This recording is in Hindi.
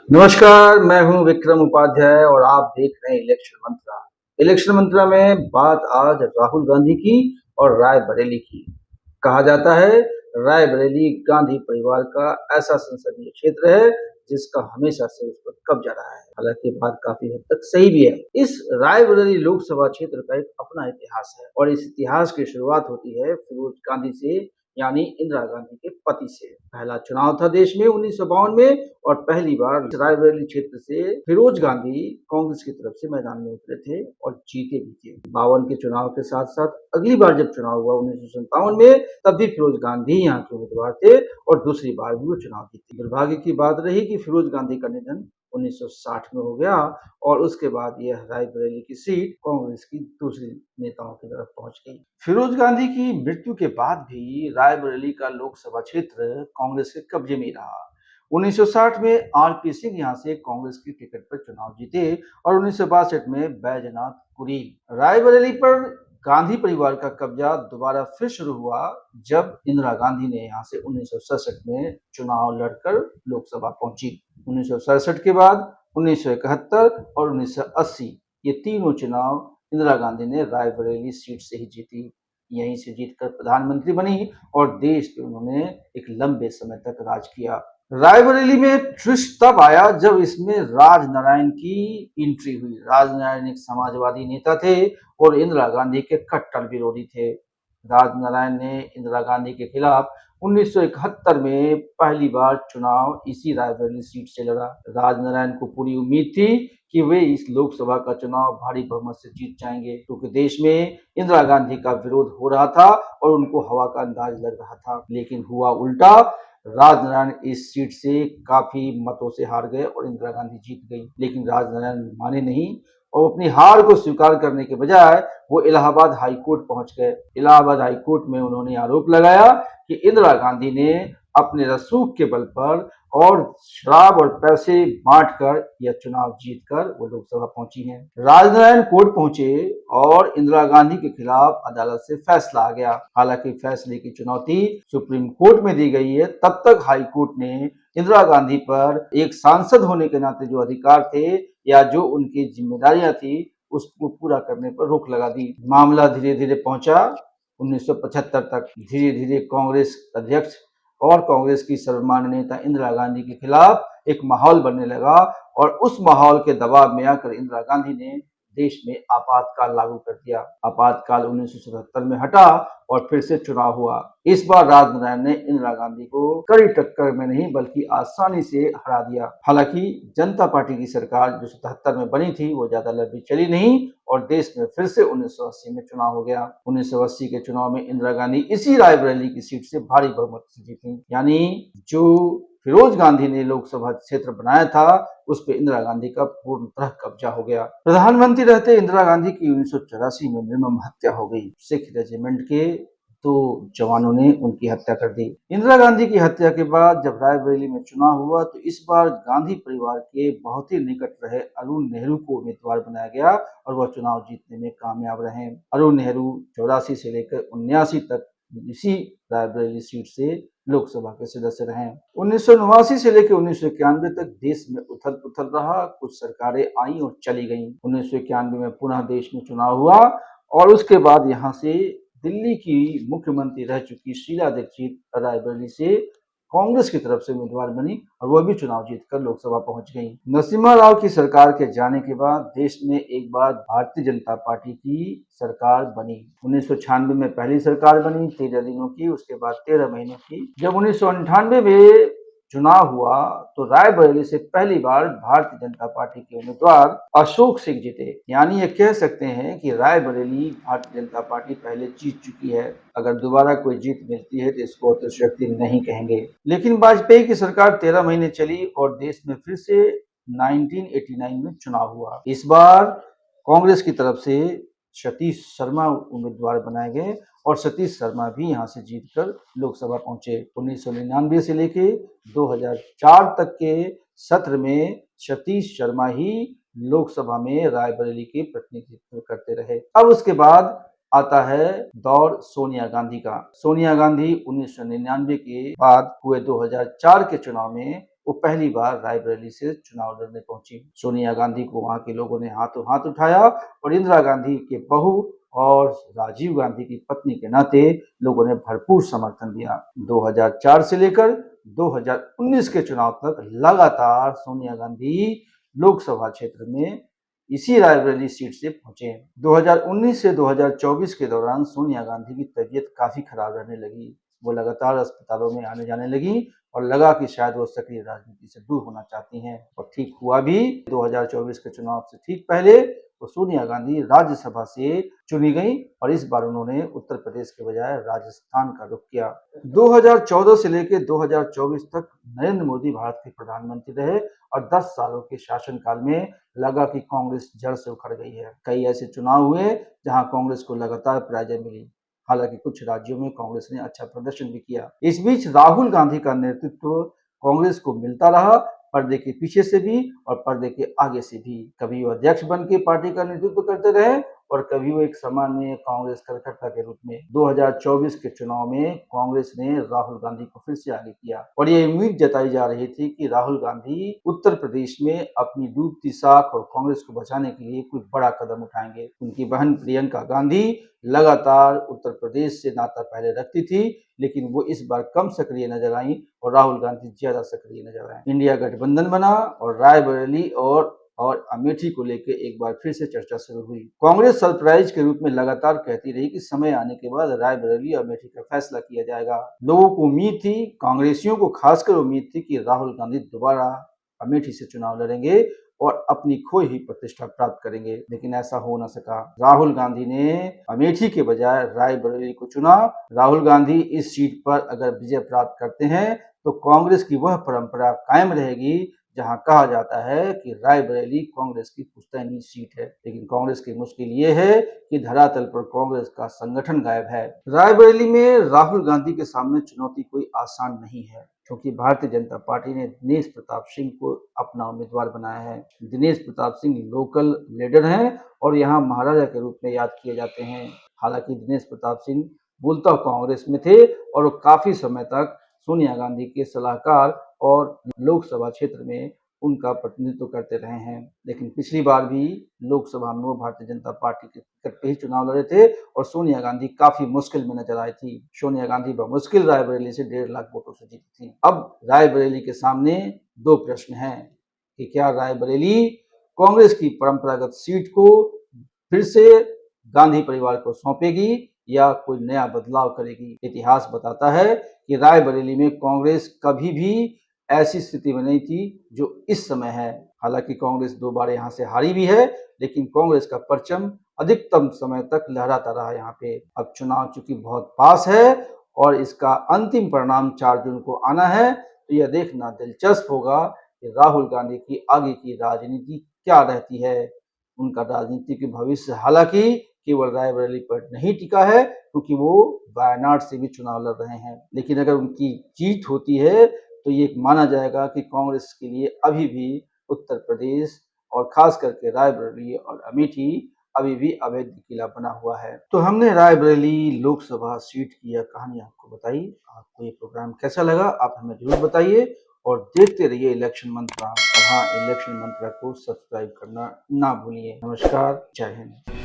नमस्कार, मैं हूं विक्रम उपाध्याय और आप देख रहे हैं इलेक्शन मंत्रा। इलेक्शन मंत्रा में बात आज राहुल गांधी की और रायबरेली की। कहा जाता है रायबरेली गांधी परिवार का ऐसा संसदीय क्षेत्र है जिसका हमेशा से उस पर कब्जा रहा है। हालांकि बात काफी हद तक सही भी है। इस रायबरेली लोकसभा क्षेत्र का एक अपना इतिहास है और इस इतिहास की शुरुआत होती है फिरोज गांधी से, यानी इंदिरा गांधी के पति से। पहला चुनाव था देश में 1952 में और पहली बार रायबरेली क्षेत्र से फिरोज गांधी कांग्रेस की तरफ से मैदान में उतरे थे और जीते भी थे। 52 के चुनाव के साथ साथ अगली बार जब चुनाव हुआ 1957 में, तब भी फिरोज गांधी यहाँ के उम्मीदवार थे और दूसरी बार भी वो चुनाव जीते। दुर्भाग्य की बात रही कि फिरोज गांधी का निधन 1960 में हो गया और उसके बाद यह रायबरेली की सीट कांग्रेस की दूसरी नेताओं की तरफ पहुंच गई। फिरोज गांधी की मृत्यु के बाद भी रायबरेली का लोकसभा क्षेत्र कांग्रेस के कब्जे में रहा। 1960 में आरपी सिंह यहां से कांग्रेस की टिकट पर चुनाव जीते और 1962 में बैजनाथ कुरील। रायबरेली पर गांधी परिवार का कब्जा दोबारा फिर शुरू हुआ जब इंदिरा गांधी ने यहां से 1967 में चुनाव लड़कर लोकसभा पहुंची। 1967 के बाद 1971 और 1980 ये तीनों चुनाव इंदिरा गांधी ने रायबरेली सीट से ही जीती। यहीं से जीतकर प्रधानमंत्री बनी और देश पे उन्होंने एक लंबे समय तक राज किया। रायबरेली में ट्विस्ट तब आया जब इसमें राजनारायण की एंट्री हुई। राजनारायण एक समाजवादी नेता थे और इंदिरा गांधी के कट्टर विरोधी थे। राजनारायण ने इंदिरा गांधी के खिलाफ 1971 में पहली बार चुनाव इसी रायबरेली सीट से लड़ा। राजनारायण को पूरी उम्मीद थी कि वे इस लोकसभा का चुनाव भारी बहुमत से जीत जाएंगे, क्योंकि देश में इंदिरा गांधी का विरोध हो रहा था और उनको हवा का अंदाज लग रहा था। लेकिन हुआ उल्टा। राजनारायण इस सीट से काफी मतों से हार गए और इंदिरा गांधी जीत गई। लेकिन राजनारायण माने नहीं और अपनी हार को स्वीकार करने के बजाय वो इलाहाबाद हाई कोर्ट पहुंच गए। इलाहाबाद हाई कोर्ट में उन्होंने आरोप लगाया कि इंदिरा गांधी ने अपने रसूख के बल पर और शराब और पैसे बांटकर यह चुनाव जीतकर वो लोकसभा पहुंची हैं। राजनारायण कोर्ट पहुंचे और इंदिरा गांधी के खिलाफ अदालत से फैसला आ गया। हालांकि फैसले की चुनौती सुप्रीम कोर्ट में दी गई है, तब तक हाई कोर्ट ने इंदिरा गांधी पर एक सांसद होने के नाते जो अधिकार थे या जो उनकी जिम्मेदारियां थी उसको पूरा करने पर रोक लगा दी। मामला धीरे धीरे पहुंचा 1975 तक। धीरे धीरे कांग्रेस अध्यक्ष और कांग्रेस की सर्वमान्य नेता इंदिरा गांधी के खिलाफ एक माहौल बनने लगा और उस माहौल के दबाव में आकर इंदिरा गांधी ने देश में आपातकाल लागू कर दिया। आपातकाल 1977 में हटा और फिर से चुनाव हुआ। इस बार राजनारायण ने इंदिरा गांधी को कड़ी टक्कर में नहीं बल्कि आसानी से हरा दिया। हालांकि जनता पार्टी की सरकार जो 77 में बनी थी वो ज्यादा लंबी चली नहीं और देश में फिर से 1980 में चुनाव हो गया। 1980 के चुनाव में इंदिरा गांधी इसी रायबरेली की सीट से भारी बहुमत से जीती। यानी जो फिरोज गांधी ने लोकसभा क्षेत्र बनाया था उस पर इंदिरा गांधी का पूर्णतः कब्जा हो गया। प्रधानमंत्री रहते इंदिरा गांधी की 1984 में निर्मम हत्या हो गई। सिख रेजिमेंट के 2 जवानों ने उनकी हत्या कर दी। इंदिरा गांधी की हत्या के बाद जब रायबरेली में चुनाव हुआ तो इस बार गांधी परिवार के बहुत ही निकट रहे अरुण नेहरू को उम्मीदवार बनाया गया और वह चुनाव जीतने में कामयाब रहे। अरुण नेहरू 84 से लेकर 79 तक इसी रायबरेली सीट से लोकसभा के सदस्य रहे। 1989 से लेकर 1991 तक देश में उथल पुथल रहा। कुछ सरकारें आई और चली गईं। 1991 में पुनः देश में चुनाव हुआ और उसके बाद यहाँ से दिल्ली की मुख्यमंत्री रह चुकी शीला दीक्षित रायबरेली से कांग्रेस की तरफ से उम्मीदवार बनी और वह भी चुनाव जीतकर लोकसभा पहुंच गई। नरसिम्हा राव की सरकार के जाने के बाद देश में एक बार भारतीय जनता पार्टी की सरकार बनी। 1996 में पहली सरकार बनी 13 दिनों की, उसके बाद 13 महीनों की। जब 1998 में चुनाव हुआ तो रायबरेली से पहली बार भारतीय जनता पार्टी के उम्मीदवार अशोक सिंह जीते। यानी ये कह सकते हैं कि रायबरेली भारतीय जनता पार्टी पहले जीत चुकी है। अगर दोबारा कोई जीत मिलती है तो इसको अतिशयोक्ति नहीं कहेंगे। लेकिन वाजपेयी की सरकार 13 महीने चली और देश में फिर से 1989 में चुनाव हुआ। इस बार कांग्रेस की तरफ से सतीश शर्मा उम्मीदवार बनाए गए और सतीश शर्मा भी यहां से जीतकर लोकसभा पहुंचे। 1999 से लेके 2004 तक के सत्र में सतीश शर्मा ही लोकसभा में रायबरेली के प्रतिनिधित्व करते रहे। अब उसके बाद आता है दौर सोनिया गांधी का। सोनिया गांधी 1999 के बाद हुए 2004 के चुनाव में वो पहली बार रायबरेली से चुनाव लड़ने पहुंची। सोनिया गांधी को वहां के लोगों ने हाथों हाथ उठाया और इंदिरा गांधी के बहू और राजीव गांधी की पत्नी के नाते लोगों ने भरपूर समर्थन दिया। 2004 से लेकर 2019 के चुनाव तक लगातार सोनिया गांधी लोकसभा क्षेत्र में इसी रायबरेली सीट से पहुंचे। 2019 से 2024 के दौरान सोनिया गांधी की तबीयत काफी खराब रहने लगी। वो लगातार अस्पतालों में आने जाने लगी और लगा कि शायद वो सक्रिय राजनीति से दूर होना चाहती हैं, और ठीक हुआ भी। 2024 के चुनाव से ठीक पहले तो सोनिया गांधी राज्यसभा से चुनी गई और इस बार उन्होंने उत्तर प्रदेश के बजाय राजस्थान का रुख किया। 2014 से लेकर 2024 तक नरेंद्र मोदी भारत के प्रधानमंत्री रहे और 10 सालों के शासनकाल में लगा कि कांग्रेस जड़ से उखड़ गई है। कई ऐसे चुनाव हुए जहां कांग्रेस को लगातार पराजय मिली। हालांकि कुछ राज्यों में कांग्रेस ने अच्छा प्रदर्शन भी किया। इस बीच राहुल गांधी का नेतृत्व कांग्रेस को मिलता रहा, पर्दे के पीछे से भी और पर्दे के आगे से भी। कभी वो अध्यक्ष बन के पार्टी का नेतृत्व करते रहे और कभी वो एक सामान्य कांग्रेस कार्यकर्ता के रूप में। 2024 के चुनाव में कांग्रेस ने राहुल गांधी को फिर से आगे किया और ये उम्मीद जताई जा रही थी कि राहुल गांधी उत्तर प्रदेश में अपनी डूबती साख और कांग्रेस को बचाने के लिए कोई बड़ा कदम उठाएंगे। उनकी बहन प्रियंका गांधी लगातार उत्तर प्रदेश से नाता पहले रखती थी, लेकिन वो इस बार कम सक्रिय नजर आई और राहुल गांधी ज्यादा सक्रिय नजर आए। इंडिया गठबंधन बना और रायबरेली और अमेठी को लेकर एक बार फिर से चर्चा शुरू हुई। कांग्रेस सरप्राइज के रूप में लगातार कहती रही कि समय आने के बाद रायबरेली और अमेठी का फैसला किया जाएगा। लोगों को उम्मीद थी, कांग्रेसियों को खासकर उम्मीद थी कि राहुल गांधी दोबारा अमेठी से चुनाव लड़ेंगे और अपनी खोई हुई प्रतिष्ठा प्राप्त करेंगे, लेकिन ऐसा हो न सका। राहुल गांधी ने अमेठी के बजाय रायबरेली को चुना। राहुल गांधी इस सीट पर अगर विजय प्राप्त करते हैं तो कांग्रेस की वह परंपरा कायम रहेगी जहां कहा जाता है कि रायबरेली कांग्रेस की पुश्तैनी सीट है। लेकिन कांग्रेस की मुश्किल ये है कि धरातल पर कांग्रेस का संगठन गायब है। रायबरेली में राहुल गांधी के सामने चुनौती कोई आसान नहीं है, क्योंकि भारतीय जनता पार्टी ने दिनेश प्रताप सिंह को अपना उम्मीदवार बनाया है। दिनेश प्रताप सिंह लोकल लीडर हैं और यहाँ महाराजा के रूप में याद किए जाते हैं। हालांकि दिनेश प्रताप सिंह मूलतः कांग्रेस में थे और वो काफी समय तक सोनिया गांधी के सलाहकार और लोकसभा क्षेत्र में उनका प्रतिनिधित्व करते रहे हैं। लेकिन पिछली बार भी लोकसभा में वो भारतीय जनता पार्टी के टिकट पे ही चुनाव लड़े थे और सोनिया गांधी काफी मुश्किल में नजर आई थी। सोनिया गांधी बमुश्किल रायबरेली से 1.5 लाख वोटों से जीती थी। अब रायबरेली के सामने दो प्रश्न हैं कि क्या रायबरेली कांग्रेस की परंपरागत सीट को फिर से गांधी परिवार को सौंपेगी या कोई नया बदलाव करेगी। इतिहास बताता है कि रायबरेली में कांग्रेस कभी भी ऐसी स्थिति में नहीं थी जो इस समय है। हालांकि कांग्रेस 2 बार यहाँ से हारी भी है, लेकिन कांग्रेस का परचम अधिकतम समय तक लहराता रहा यहाँ पे। अब चुनाव चूंकि बहुत पास है और इसका अंतिम परिणाम 4 जून को आना है, तो यह देखना दिलचस्प होगा कि राहुल गांधी की आगे की राजनीति क्या रहती है। उनका राजनीतिक भविष्य हालांकि केवल रायबरेली पर नहीं टिका है, क्योंकि वो वायनाड से भी चुनाव लड़ रहे हैं। लेकिन अगर उनकी जीत होती है तो ये माना जाएगा कि कांग्रेस के लिए अभी भी उत्तर प्रदेश और खास करके रायबरेली और अमेठी अभी भी अवैध किला बना हुआ है। तो हमने रायबरेली लोकसभा सीट की यह कहानी आपको बताई। आपको ये प्रोग्राम कैसा लगा आप हमें जरूर बताइए और देखते रहिए इलेक्शन मंत्रा। और हाँ, इलेक्शन मंत्रा को सब्सक्राइब करना ना भूलिए। नमस्कार, जय हिंद।